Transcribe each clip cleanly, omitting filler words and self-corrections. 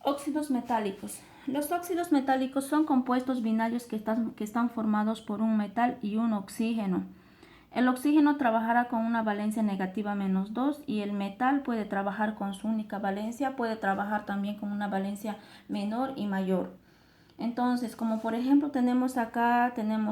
Óxidos metálicos. Los óxidos metálicos son compuestos binarios que están formados por un metal y un oxígeno. El oxígeno trabajará con una valencia negativa -2 y el metal puede trabajar con su única valencia, puede trabajar también con una valencia menor y mayor. Entonces, como por ejemplo tenemos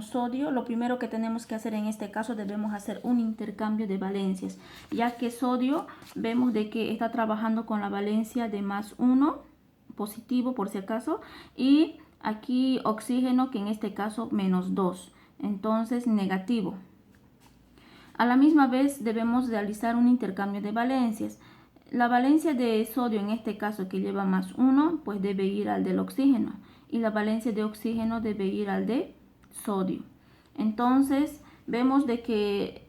sodio, lo primero que tenemos que hacer en este caso debemos hacer un intercambio de valencias, ya que sodio vemos de que está trabajando con la valencia de +1, positivo por si acaso, y aquí oxígeno que en este caso -2, entonces negativo. A la misma vez debemos realizar un intercambio de valencias. La valencia de sodio en este caso que lleva +1 pues debe ir al del oxígeno y la valencia de oxígeno debe ir al de sodio. Entonces vemos de que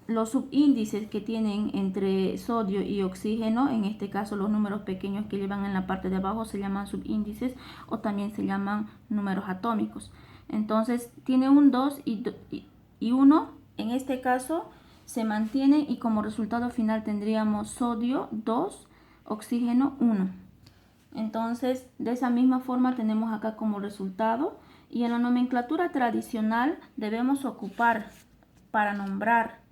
los subíndices que tienen entre sodio y oxígeno, en este caso los números pequeños que llevan en la parte de abajo se llaman subíndices o también se llaman números atómicos. Entonces tiene un 2 y 1, en este caso se mantiene y como resultado final tendríamos sodio 2, oxígeno 1. Entonces de esa misma forma tenemos acá como resultado, y en la nomenclatura tradicional debemos ocupar para nombrar,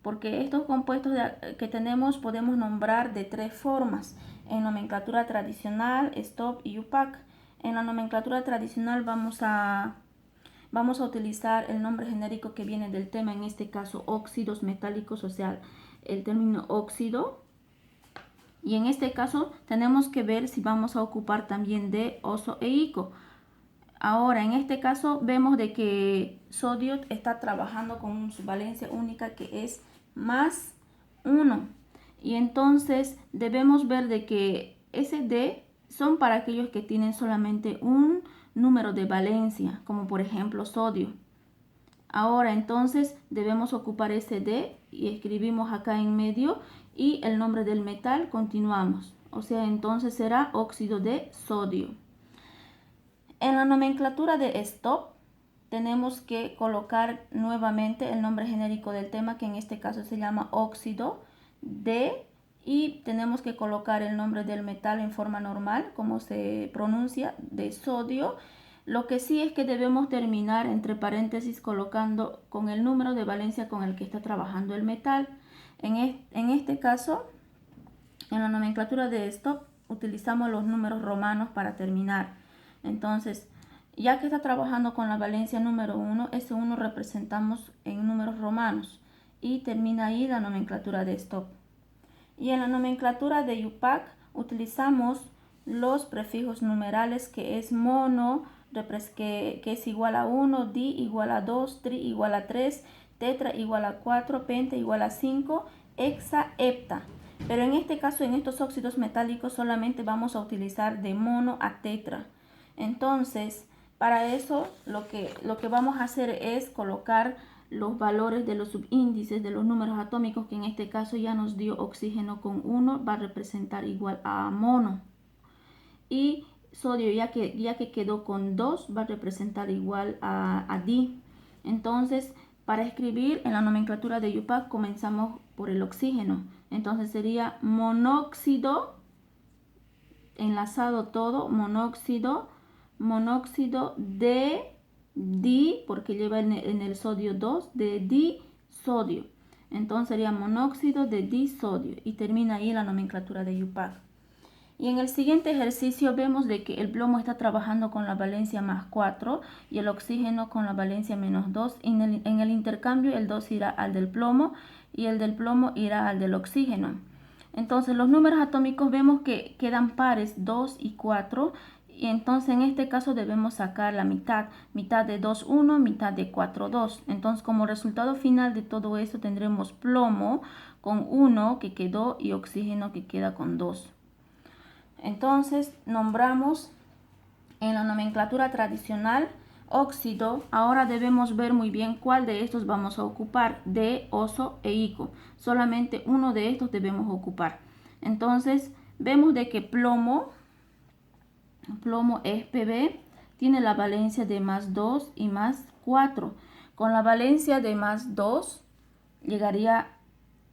porque estos compuestos que tenemos podemos nombrar de 3 formas: en nomenclatura tradicional, stop y UPAC. En la nomenclatura tradicional vamos a utilizar el nombre genérico que viene del tema, en este caso óxidos metálicos, o sea, el término óxido. Y en este caso tenemos que ver si vamos a ocupar también de oso e ico. Ahora, en este caso vemos de que sodio está trabajando con su valencia única que es +1. Y entonces debemos ver de que ese D son para aquellos que tienen solamente un número de valencia, como por ejemplo sodio. Ahora entonces debemos ocupar ese D y escribimos acá en medio y el nombre del metal continuamos. O sea, entonces será óxido de sodio. En la nomenclatura de stop tenemos que colocar nuevamente el nombre genérico del tema, que en este caso se llama óxido de, y tenemos que colocar el nombre del metal en forma normal, como se pronuncia, de sodio. Lo que sí es que debemos terminar entre paréntesis colocando con el número de valencia con el que está trabajando el metal. En este caso, en la nomenclatura de stop utilizamos los números romanos para terminar. Entonces, ya que está trabajando con la valencia número 1, ese 1 representamos en números romanos y termina ahí la nomenclatura de stop. Y en la nomenclatura de UPAC utilizamos los prefijos numerales, que es mono, que es igual a 1, di igual a 2, tri igual a 3, tetra igual a 4, penta igual a 5, hexa, hepta. Pero en este caso, en estos óxidos metálicos, solamente vamos a utilizar de mono a tetra. Entonces, para eso lo que vamos a hacer es colocar los valores de los subíndices de los números atómicos, que en este caso ya nos dio oxígeno con 1, va a representar igual a mono. Y sodio, ya que quedó con 2, va a representar igual a di. Entonces, para escribir en la nomenclatura de UPAC comenzamos por el oxígeno. Entonces sería monóxido, enlazado todo, monóxido de di, porque lleva en el sodio 2, de disodio. Entonces sería monóxido de disodio y termina ahí la nomenclatura de UPAC. Y en el siguiente ejercicio vemos de que el plomo está trabajando con la valencia +4 y el oxígeno con la valencia -2. En el intercambio el 2 irá al del plomo y el del plomo irá al del oxígeno. Entonces los números atómicos vemos que quedan pares 2 y 4. Y entonces en este caso debemos sacar la mitad de 2, 1, mitad de 4, 2. Entonces como resultado final de todo eso tendremos plomo con 1 que quedó y oxígeno que queda con 2. Entonces nombramos en la nomenclatura tradicional óxido. Ahora debemos ver muy bien cuál de estos vamos a ocupar, de, oso e ico. Solamente uno de estos debemos ocupar. Entonces vemos de que plomo es Pb, tiene la valencia de +2 y +4. Con la valencia de +2 llegaría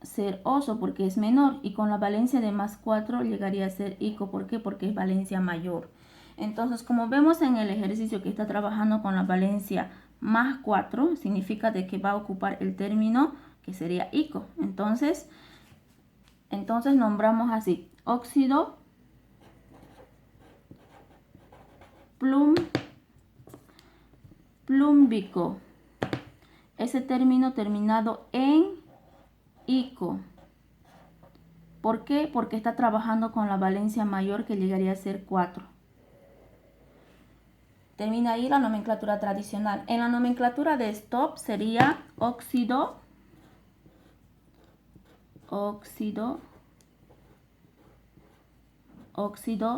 ser oso porque es menor, y con la valencia de más 4 llegaría a ser ico. ¿Por qué? Porque es valencia mayor. Entonces, como vemos en el ejercicio que está trabajando con la valencia más 4, significa de que va a ocupar el término que sería ico. Entonces nombramos así: óxido plúmbico. Ese término terminado en ico. ¿Por qué? Porque está trabajando con la valencia mayor, que llegaría a ser 4. Termina ahí la nomenclatura tradicional. En la nomenclatura de stop sería óxido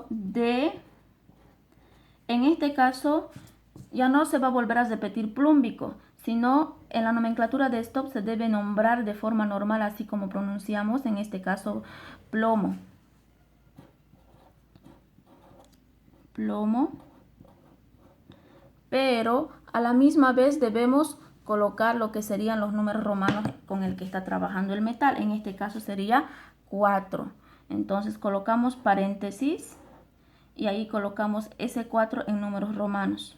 de, en este caso ya no se va a volver a repetir plúmbico, sino en la nomenclatura de stop se debe nombrar de forma normal, así como pronunciamos, en este caso, plomo. Pero a la misma vez debemos colocar lo que serían los números romanos con el que está trabajando el metal. En este caso sería 4. Entonces colocamos paréntesis y ahí colocamos ese 4 en números romanos.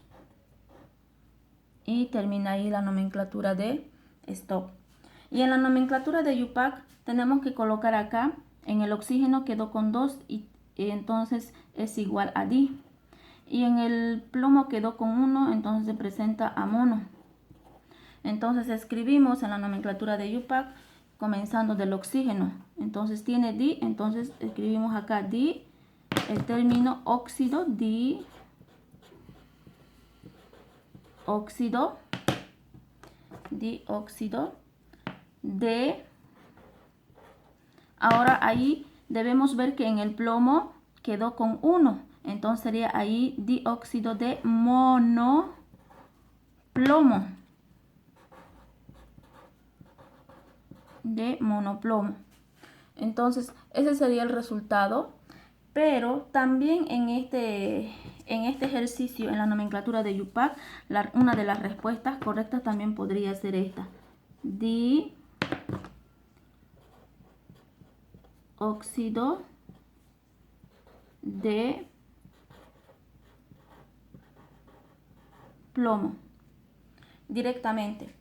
Y termina ahí la nomenclatura de stop. Y en la nomenclatura de UPAC tenemos que colocar acá, en el oxígeno quedó con 2 y entonces es igual a di. Y en el plomo quedó con 1, entonces se presenta a mono. Entonces escribimos en la nomenclatura de UPAC comenzando del oxígeno. Entonces tiene di, entonces escribimos acá di, el término óxido, dióxido de. Ahora ahí debemos ver que en el plomo quedó con 1. Entonces sería ahí dióxido de monoplomo. Entonces ese sería el resultado. Pero también en este ejercicio, en la nomenclatura de UPAC, una de las respuestas correctas también podría ser esta: dióxido de plomo. Directamente.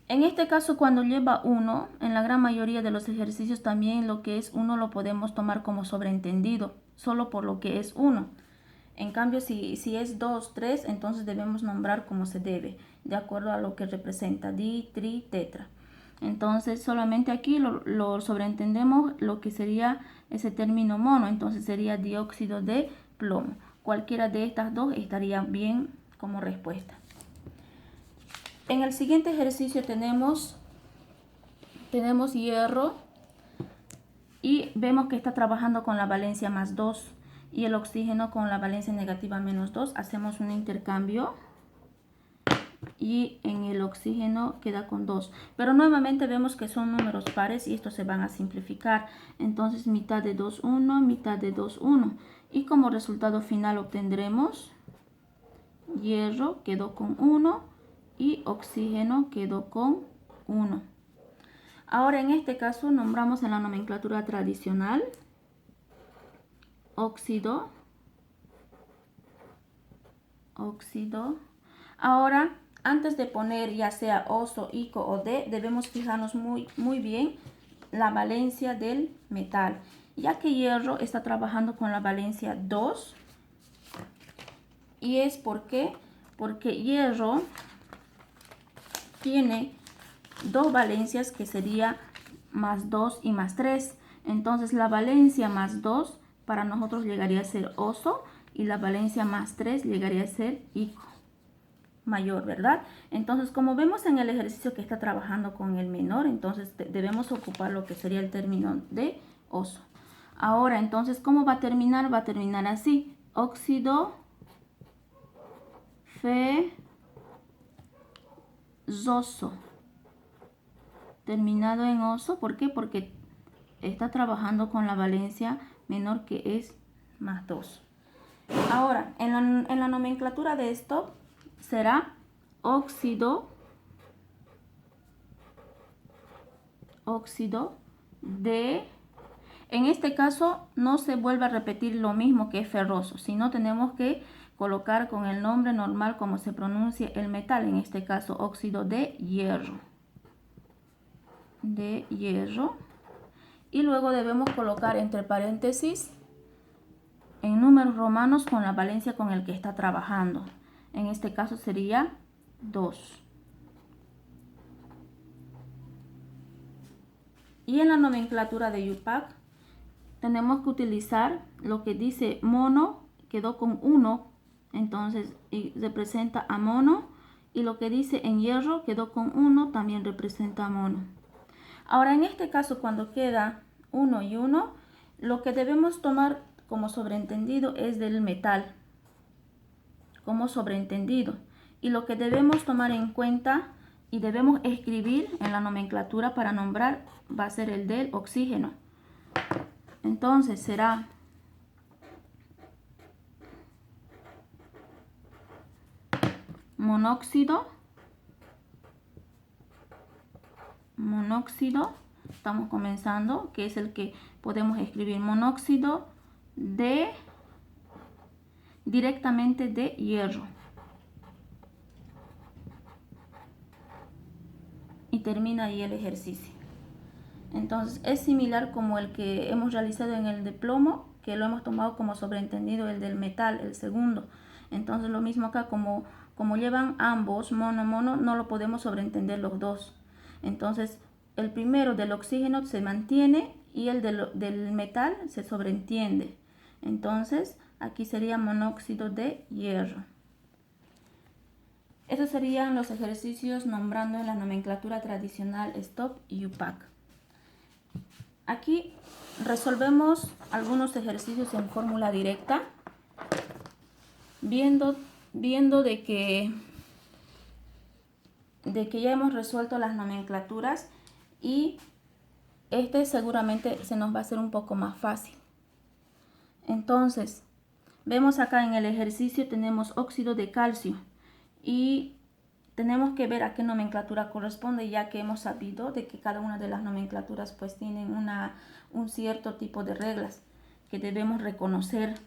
En este caso, cuando lleva 1, en la gran mayoría de los ejercicios también lo que es 1 lo podemos tomar como sobreentendido, solo por lo que es 1. En cambio, si es 2, 3, entonces debemos nombrar como se debe, de acuerdo a lo que representa, di, tri, tetra. Entonces, solamente aquí lo sobreentendemos lo que sería ese término mono, entonces sería dióxido de plomo. Cualquiera de estas dos estaría bien como respuesta. En el siguiente ejercicio tenemos hierro y vemos que está trabajando con la valencia más 2 y el oxígeno con la valencia negativa menos 2. Hacemos un intercambio y en el oxígeno queda con 2. Pero nuevamente vemos que son números pares y estos se van a simplificar. Entonces mitad de 2, 1, mitad de 2, 1. Y como resultado final obtendremos hierro quedó con 1. Y oxígeno quedó con 1. Ahora en este caso nombramos en la nomenclatura tradicional óxido. Ahora, antes de poner ya sea oso, ico o de, debemos fijarnos muy bien la valencia del metal. Ya que hierro está trabajando con la valencia 2. Y es porque hierro tiene dos valencias que sería más 2 y más 3. Entonces la valencia más 2 para nosotros llegaría a ser oso y la valencia más 3 llegaría a ser ico mayor, ¿verdad? Entonces, como vemos en el ejercicio que está trabajando con el menor, entonces debemos ocupar lo que sería el término de oso. Ahora, entonces, ¿cómo va a terminar? Va a terminar así: óxido fesoso. Terminado en oso, ¿por qué? Porque está trabajando con la valencia menor, que es más 2. Ahora, en la nomenclatura de esto será óxido óxido de... En este caso no se vuelve a repetir lo mismo que es ferroso, sino tenemos que colocar con el nombre normal como se pronuncia el metal, en este caso óxido de hierro. De hierro. Y luego debemos colocar entre paréntesis en números romanos con la valencia con el que está trabajando. En este caso sería 2. Y en la nomenclatura de IUPAC tenemos que utilizar lo que dice mono, quedó con 1, entonces representa a mono, y lo que dice en hierro quedó con 1, también representa a mono. Ahora en este caso cuando queda 1 y 1, lo que debemos tomar como sobreentendido es del metal, como sobreentendido, y lo que debemos tomar en cuenta y debemos escribir en la nomenclatura para nombrar va a ser el del oxígeno. Entonces será monóxido, estamos comenzando, que es el que podemos escribir monóxido de directamente de hierro. Y termina ahí el ejercicio. Entonces es similar como el que hemos realizado en el de plomo, que lo hemos tomado como sobreentendido el del metal, el segundo. Entonces lo mismo acá, como llevan ambos mono, mono, no lo podemos sobreentender los dos. Entonces el primero del oxígeno se mantiene y el del metal se sobreentiende. Entonces aquí sería monóxido de hierro. Estos serían los ejercicios nombrando en la nomenclatura tradicional STOP y IUPAC. Aquí resolvemos algunos ejercicios en fórmula directa, viendo de que ya hemos resuelto las nomenclaturas, y este seguramente se nos va a hacer un poco más fácil. Entonces, vemos acá en el ejercicio tenemos óxido de calcio y tenemos que ver a qué nomenclatura corresponde, ya que hemos sabido de que cada una de las nomenclaturas pues tienen un cierto tipo de reglas que debemos reconocer.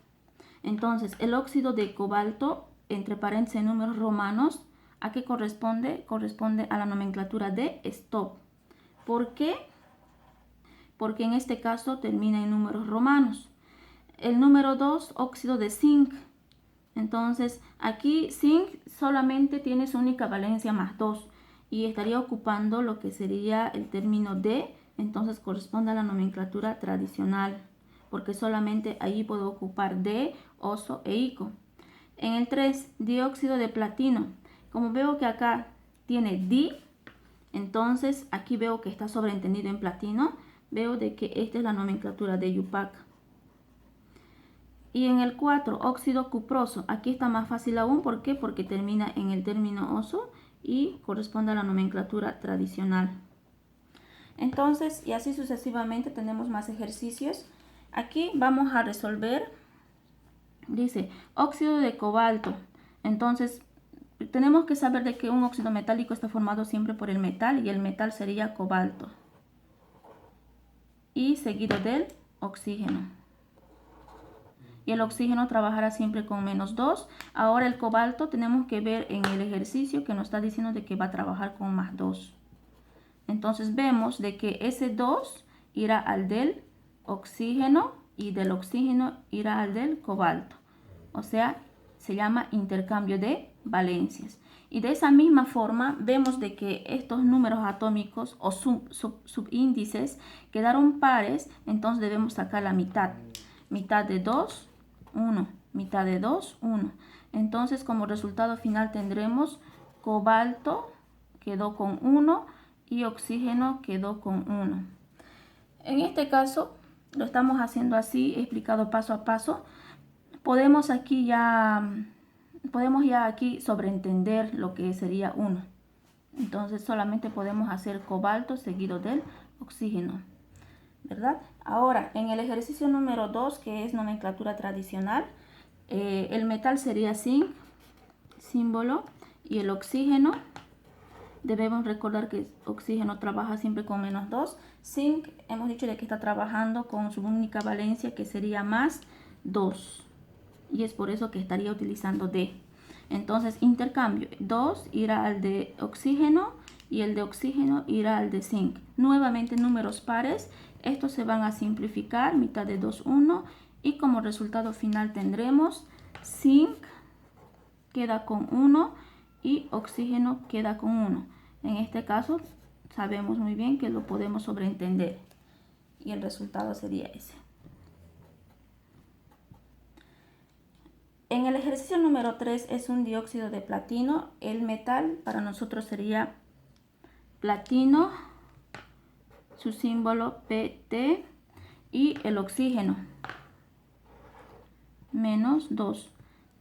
Entonces, el óxido de cobalto, entre paréntesis números romanos, ¿a qué corresponde? Corresponde a la nomenclatura de STOP. ¿Por qué? Porque en este caso termina en números romanos. El número 2, óxido de zinc. Entonces aquí zinc solamente tiene su única valencia más 2 y estaría ocupando lo que sería el término de, entonces corresponde a la nomenclatura tradicional, porque solamente ahí puedo ocupar de, oso e ico. En el 3, dióxido de platino. Como veo que acá tiene di, entonces aquí veo que está sobreentendido en platino, veo de que esta es la nomenclatura de IUPAC. Y en el 4, óxido cuproso. Aquí está más fácil aún. ¿Por qué? Porque termina en el término oso y corresponde a la nomenclatura tradicional. Entonces, y así sucesivamente tenemos más ejercicios. Aquí vamos a resolver. Dice, óxido de cobalto. Entonces, tenemos que saber de que un óxido metálico está formado siempre por el metal y el metal sería cobalto. Y seguido del oxígeno. Y el oxígeno trabajará siempre con menos 2. Ahora el cobalto tenemos que ver en el ejercicio que nos está diciendo de que va a trabajar con más 2. Entonces vemos de que ese 2 irá al del oxígeno y del oxígeno irá al del cobalto. O sea, se llama intercambio de valencias. Y de esa misma forma vemos de que estos números atómicos o subíndices quedaron pares, entonces debemos sacar la mitad. Mitad de 2, 1, mitad de 2, 1. Entonces como resultado final tendremos cobalto quedó con 1 y oxígeno quedó con 1. En este caso lo estamos haciendo así, explicado paso a paso. Podemos ya aquí sobreentender lo que sería 1. Entonces solamente podemos hacer cobalto seguido del oxígeno, ¿verdad? Ahora, en el ejercicio número 2, que es nomenclatura tradicional, el metal sería zinc, símbolo, y el oxígeno Debemos recordar que oxígeno trabaja siempre con -2. Zinc, hemos dicho de que está trabajando con su única valencia, que sería +2. Y es por eso que estaría utilizando D. Entonces, intercambio. 2 irá al de oxígeno y el de oxígeno irá al de zinc. Nuevamente números pares. Estos se van a simplificar, mitad de 2, 1. Y como resultado final tendremos zinc queda con 1 y oxígeno queda con 1. En este caso sabemos muy bien que lo podemos sobreentender. Y el resultado sería ese. En el ejercicio número 3 es un dióxido de platino. El metal para nosotros sería platino, su símbolo PT, y el oxígeno, -2.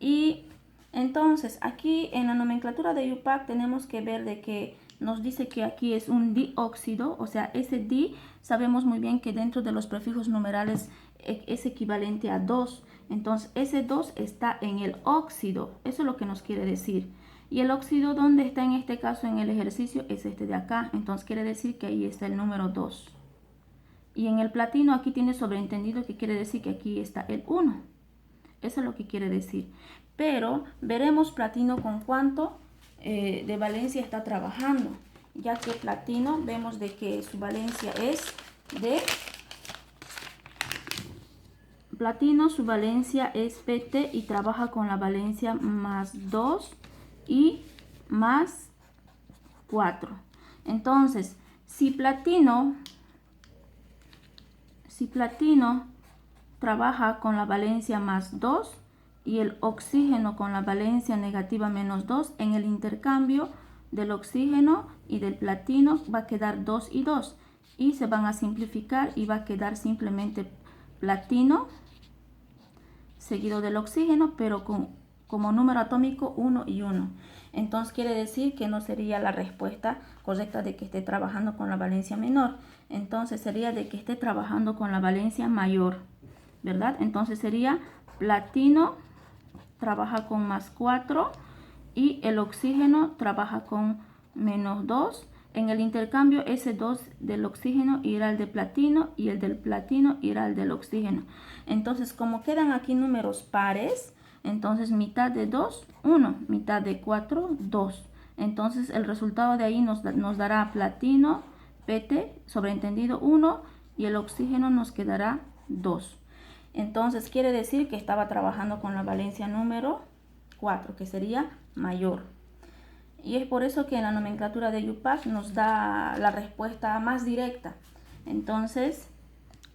Y entonces aquí en la nomenclatura de UPAC tenemos que ver de que nos dice que aquí es un dióxido, o sea, ese di sabemos muy bien que dentro de los prefijos numerales es equivalente a 2. Entonces ese 2 está en el óxido, eso es lo que nos quiere decir. Y el óxido, ¿dónde está en este caso en el ejercicio? Es este de acá, entonces quiere decir que ahí está el número 2. Y en el platino aquí tiene sobreentendido que quiere decir que aquí está el 1. Eso es lo que quiere decir. Pero veremos platino con cuánto de valencia está trabajando. Ya que platino vemos de que su valencia es de... Platino, su valencia es PT y trabaja con la valencia +2 y +4. Entonces, si platino trabaja con la valencia +2 y el oxígeno con la valencia negativa -2, en el intercambio del oxígeno y del platino va a quedar 2 y 2 y se van a simplificar y va a quedar simplemente platino seguido del oxígeno, pero como número atómico 1 y 1. Entonces quiere decir que no sería la respuesta correcta de que esté trabajando con la valencia menor. Entonces sería de que esté trabajando con la valencia mayor, ¿verdad? Entonces sería platino trabaja con +4 y el oxígeno trabaja con -2. En el intercambio, ese 2 del oxígeno irá al de platino y el del platino irá al del oxígeno. Entonces, como quedan aquí números pares, entonces mitad de 2, 1, mitad de 4, 2. Entonces, el resultado de ahí nos dará platino, PT, sobreentendido 1, y el oxígeno nos quedará 2. Entonces, quiere decir que estaba trabajando con la valencia número 4, que sería mayor. Y es por eso que en la nomenclatura de UPAC nos da la respuesta más directa. Entonces,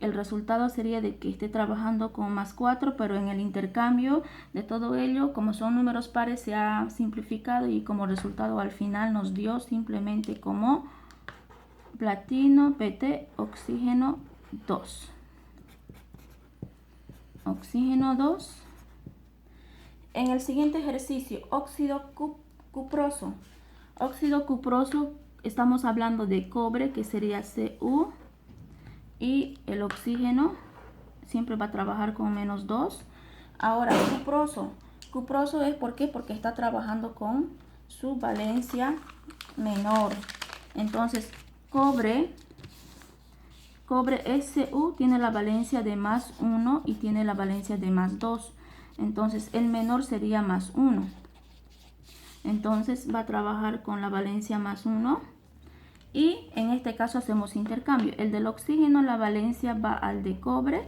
el resultado sería de que esté trabajando con +4, pero en el intercambio de todo ello, como son números pares, se ha simplificado y como resultado al final nos dio simplemente como platino, PT, oxígeno 2. Oxígeno 2. En el siguiente ejercicio, óxido cuproso. Óxido cuproso, estamos hablando de cobre, que sería Cu, y el oxígeno siempre va a trabajar con -2. Ahora, cuproso. Cuproso es ¿por qué? Porque está trabajando con su valencia menor. Entonces, cobre Su tiene la valencia de +1 y tiene la valencia de +2. Entonces, el menor sería +1. Entonces, va a trabajar con la valencia +1. Y en este caso hacemos intercambio. El del oxígeno, la valencia va al de cobre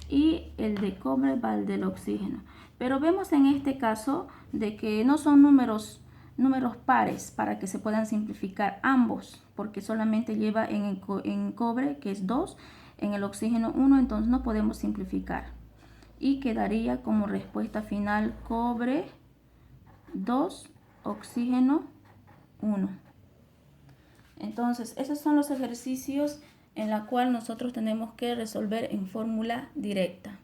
y el de cobre va al del oxígeno. Pero vemos en este caso de que no son números pares para que se puedan simplificar ambos, porque solamente lleva en cobre, que es 2, en el oxígeno 1, entonces no podemos simplificar. Y quedaría como respuesta final cobre 2, oxígeno 1. Entonces, esos son los ejercicios en los cuales nosotros tenemos que resolver en fórmula directa.